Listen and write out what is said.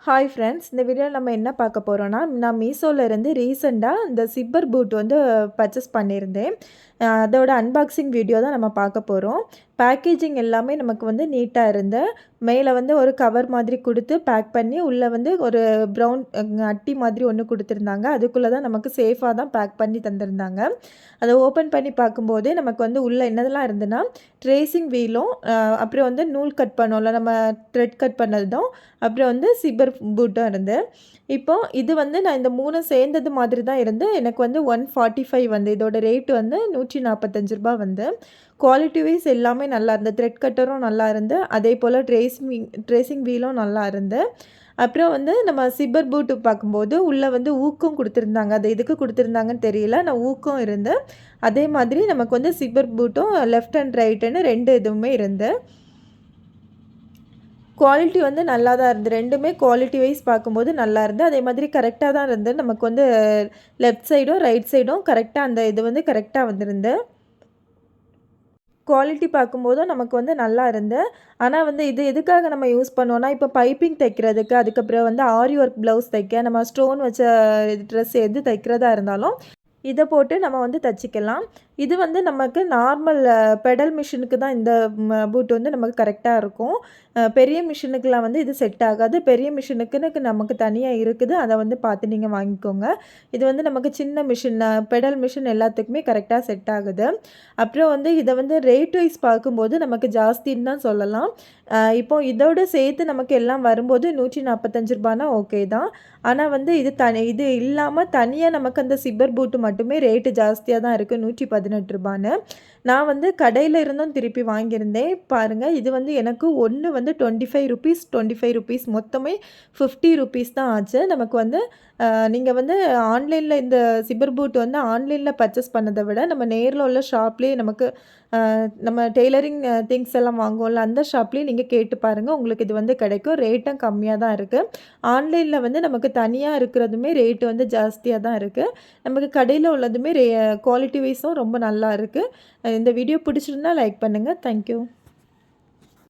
Hi friends, இந்த வீடியோவில் நம்ம என்ன பார்க்க போகிறோன்னா, நான் மீஷோலேருந்து ரீசெண்டாக இந்த சிப்பர் பூட் வந்து பர்ச்சேஸ் பண்ணியிருந்தேன். அதோட அன்பாக்சிங் வீடியோ தான் நம்ம பார்க்க போகிறோம். பேக்கேஜிங் எல்லாமே நமக்கு வந்து நீட்டாக இருந்து, மேலே வந்து ஒரு கவர் மாதிரி கொடுத்து பேக் பண்ணி, உள்ளே வந்து ஒரு ப்ரௌன் அட்டி மாதிரி ஒன்று கொடுத்துருந்தாங்க. அதுக்குள்ளே தான் நமக்கு சேஃபாக தான் பேக் பண்ணி தந்திருந்தாங்க. அதை ஓப்பன் பண்ணி பார்க்கும்போதே நமக்கு வந்து உள்ளே என்னதெல்லாம் இருந்துன்னா, ட்ரேசிங் வீலும், அப்புறம் வந்து நூல் கட் பண்ணோம்ல, நம்ம த்ரெட் கட் பண்ணதும், அப்புறம் வந்து சிப்பர் பூட்டும் இருந்து. இப்போ இது வந்து நான் இந்த 3 சேர்ந்தது மாதிரி தான் இருந்து, எனக்கு வந்து 145 வந்து இதோட ரேட் வந்து ரூ. 145 வந்து. குவாலிட்டி வைஸ் எல்லாமே நல்லா இருந்து, த்ரெட் கட்டரும் நல்லா இருந்து, அதே போல் ட்ரேசிங் வீலும் நல்லா இருந்து. அப்புறம் வந்து நம்ம சிப்பர் பூட்டு பார்க்கும்போது உள்ளே வந்து ஊக்கம் கொடுத்துருந்தாங்க. அது எதுக்கு கொடுத்துருந்தாங்கன்னு தெரியல. நான் ஊக்கம் இருந்து, அதே மாதிரி நமக்கு வந்து சிப்பர் பூட்டும் லெஃப்ட் அண்ட் ரைட்டுன்னு 2 இதுவுமே இருந்து. குவாலிட்டி வந்து நல்லா தான் இருந்து. 2மே குவாலிட்டி வைஸ் பார்க்கும்போது நல்லா இருந்து. அதே மாதிரி கரெக்டாக தான் இருந்து. நமக்கு வந்து லெஃப்ட் சைடும், ரைட் சைடும் கரெக்டாக அந்த இது வந்து கரெக்டாக வந்திருந்து. குவாலிட்டி பார்க்கும்போதும் நமக்கு வந்து நல்லா இருந்து. ஆனால் வந்து இது எதுக்காக நம்ம யூஸ் பண்ணுவோம்னா, இப்போ பைப்பிங் தைக்கிறதுக்கு, அதுக்கப்புறம் வந்து ஆரி ஒர்க் ப்ளவுஸ் தைக்க, நம்ம ஸ்டோன் வச்ச ட்ரெஸ் எது தைக்கிறதா இருந்தாலும் இதை போட்டு நம்ம வந்து தச்சுக்கலாம். இது வந்து நமக்கு நார்மல் பெடல் மிஷினுக்கு தான் இந்த பூட் வந்து நமக்கு கரெக்டாக இருக்கும். பெரிய மிஷினுக்கெலாம் வந்து இது செட் ஆகாது. பெரிய மிஷினுக்குன்னு நமக்கு தனியாக இருக்குது. அதை வந்து பார்த்து நீங்கள் வாங்கிக்கோங்க. இது வந்து நமக்கு சின்ன மிஷின், பெடல் மிஷின் எல்லாத்துக்குமே கரெக்டாக செட் ஆகுது. அப்புறம் வந்து இதை வந்து ரேட் வைஸ் பார்க்கும்போது நமக்கு ஜாஸ்தின்னு தான் சொல்லலாம். இப்போ இதோடு சேர்த்து நமக்கு எல்லாம் வரும்போது ரூ. 145 ஓகே தான். ஆனால் வந்து இது இல்லாமல் தனியாக நமக்கு அந்த சிப்பர் பூட்டு மட்டுமே ரேட்டு ஜாஸ்தியாக தான் இருக்குது, ரூ. 118. நான் வந்து கடையில் இருந்தும் திருப்பி வாங்கியிருந்தேன். பாருங்கள், இது வந்து எனக்கு ஒன்று வந்து ₹25 மொத்தமே ₹50 தான் ஆச்சு. நமக்கு வந்து நீங்கள் வந்து ஆன்லைனில் இந்த சிப்பர் பூட் வந்து ஆன்லைனில் பர்ச்சேஸ் பண்ணதை விட நம்ம நேரில் உள்ள ஷாப்லேயே நமக்கு நம்ம டெய்லரிங் திங்ஸ் எல்லாம் வாங்குவோம்ல, அந்த ஷாப்லேயே நீங்கள் கேட்டு பாருங்கள். உங்களுக்கு இது வந்து கிடைக்கும். ரேட்டும் கம்மியாக தான் இருக்குது. ஆன்லைனில் வந்து நமக்கு தனியாக இருக்கிறதுமே ரேட்டு வந்து ஜாஸ்தியாக தான் இருக்குது. நமக்கு கடையில் உள்ளதுமே குவாலிட்டி வைஸும் ரொம்ப நல்லா இருக்குது. இந்த வீடியோ பிடிச்சிருந்தா லைக் பண்ணுங்கள். தேங்க்யூ.